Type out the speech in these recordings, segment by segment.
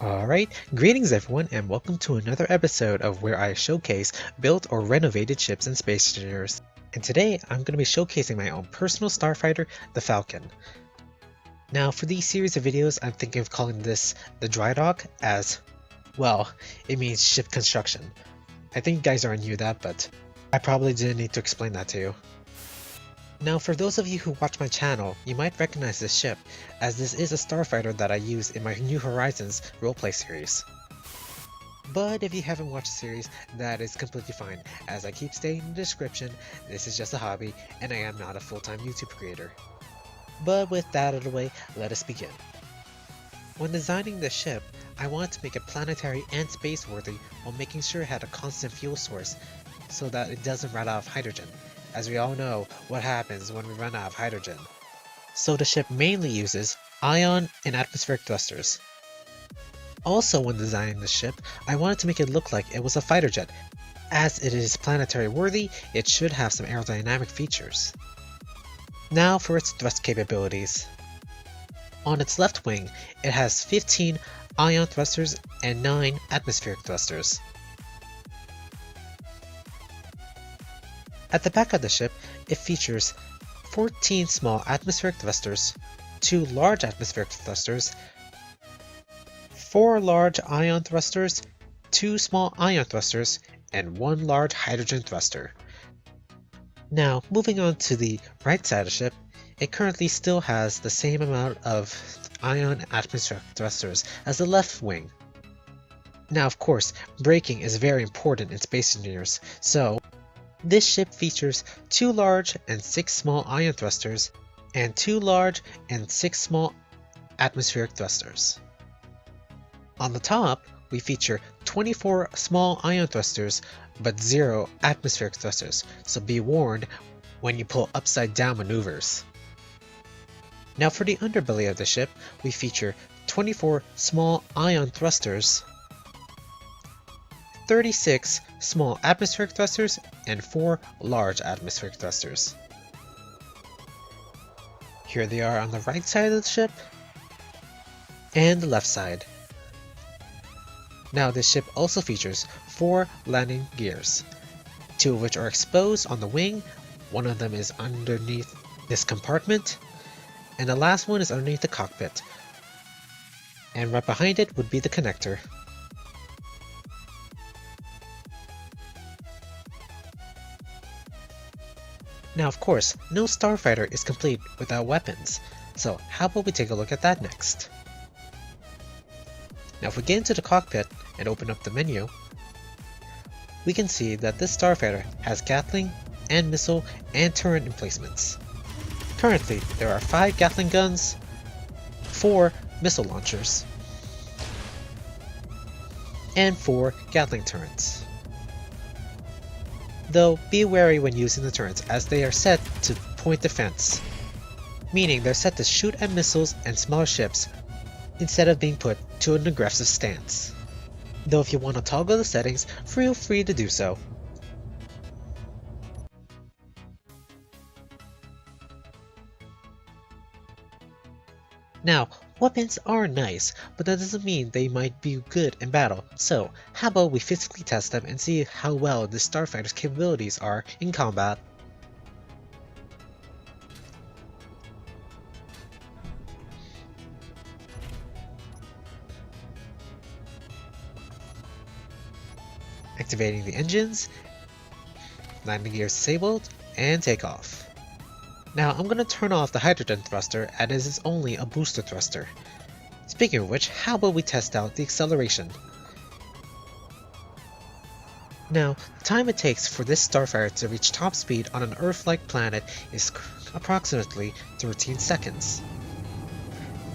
Alright, greetings everyone and welcome to another episode of where I showcase built or renovated ships and space engineers. And today I'm going to be showcasing my own personal starfighter, the Falcon. Now for these series of videos I'm thinking of calling this the dry dock as, well, it means ship construction. I think you guys already knew that, but I probably didn't need to explain that to you. Now for those of you who watch my channel, you might recognize this ship, as this is a starfighter that I use in my New Horizons roleplay series. But if you haven't watched the series, that is completely fine. As I keep stating in the description, this is just a hobby, and I am not a full-time YouTube creator. But with that out of the way, let us begin. When designing this ship, I wanted to make it planetary and space-worthy while making sure it had a constant fuel source, so that it doesn't run out of hydrogen, as we all know what happens when we run out of hydrogen. So the ship mainly uses ion and atmospheric thrusters. Also when designing the ship, I wanted to make it look like it was a fighter jet. As it is planetary worthy, it should have some aerodynamic features. Now for its thrust capabilities. On its left wing, it has 15 ion thrusters and 9 atmospheric thrusters. At the back of the ship, it features 14 small atmospheric thrusters, 2 large atmospheric thrusters, 4 large ion thrusters, 2 small ion thrusters, and 1 large hydrogen thruster. Now, moving on to the right side of the ship, it currently still has the same amount of ion and atmospheric thrusters as the left wing. Now, of course, braking is very important in space engineers, so this ship features 2 large and 6 small ion thrusters, and 2 large and 6 small atmospheric thrusters. On the top, we feature 24 small ion thrusters, but 0 atmospheric thrusters, so be warned when you pull upside down maneuvers. Now for the underbelly of the ship, we feature 24 small ion thrusters, 36 small atmospheric thrusters, and 4 large atmospheric thrusters. Here they are on the right side of the ship, and the left side. Now this ship also features 4 landing gears, 2 of which are exposed on the wing, one of them is underneath this compartment, and the last one is underneath the cockpit. And right behind it would be the connector. Now of course, no starfighter is complete without weapons, so how about we take a look at that next? Now if we get into the cockpit and open up the menu, we can see that this starfighter has Gatling and missile and turret emplacements. Currently, there are 5 Gatling guns, 4 missile launchers, and 4 Gatling turrets. Though be wary when using the turrets as they are set to point defense, meaning they're set to shoot at missiles and smaller ships instead of being put to an aggressive stance. Though if you want to toggle the settings, feel free to do so. Now, weapons are nice, but that doesn't mean they might be good in battle, so how about we physically test them and see how well the starfighter's capabilities are in combat. Activating the engines, landing gears disabled, and takeoff. Now I'm going to turn off the hydrogen thruster as it is only a booster thruster. Speaking of which, how about we test out the acceleration? Now, the time it takes for this starfighter to reach top speed on an Earth-like planet is approximately 13 seconds.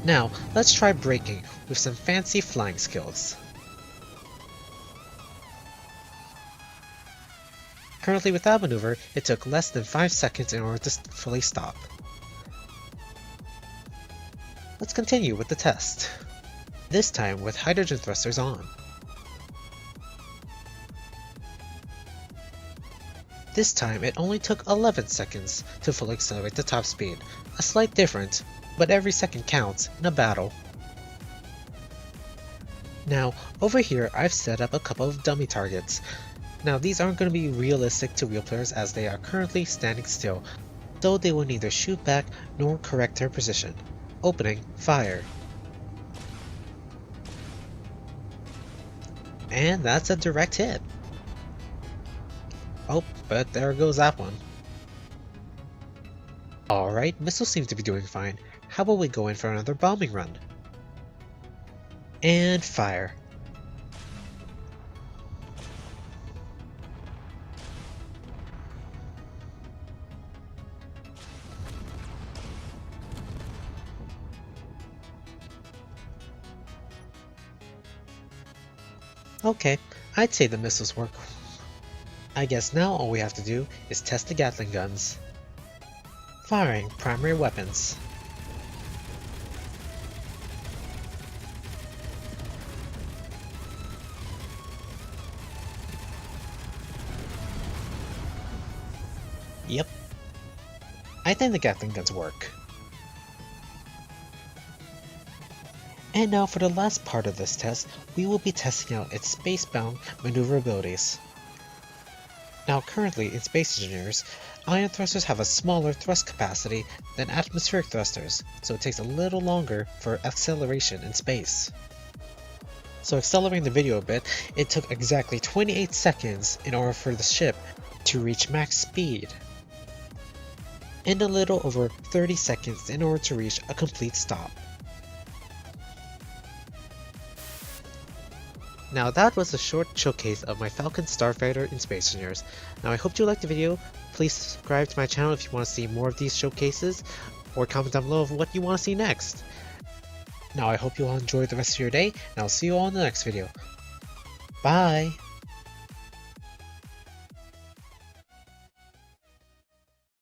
Now, let's try braking with some fancy flying skills. Currently without maneuver, it took less than 5 seconds in order to fully stop. Let's continue with the test, this time with hydrogen thrusters on. This time it only took 11 seconds to fully accelerate to top speed, a slight difference, but every second counts in a battle. Now, over here I've set up a couple of dummy targets. Now these aren't going to be realistic to real players as they are currently standing still, so they will neither shoot back nor correct their position. Opening fire. And that's a direct hit. Oh, but there goes that one. Alright, missiles seem to be doing fine. How about we go in for another bombing run? And fire. Okay, I'd say the missiles work. I guess now all we have to do is test the Gatling guns. Firing primary weapons. Yep. I think the Gatling guns work. And now for the last part of this test, we will be testing out its space-bound maneuverabilities. Now currently in Space Engineers, ion thrusters have a smaller thrust capacity than atmospheric thrusters, so it takes a little longer for acceleration in space. So accelerating the video a bit, it took exactly 28 seconds in order for the ship to reach max speed, and a little over 30 seconds in order to reach a complete stop. Now that was a short showcase of my Falcon starfighter in Space Engineers. Now I hope you liked the video. Please subscribe to my channel if you want to see more of these showcases, or comment down below of what you want to see next. Now I hope you all enjoy the rest of your day, and I'll see you all in the next video. Bye!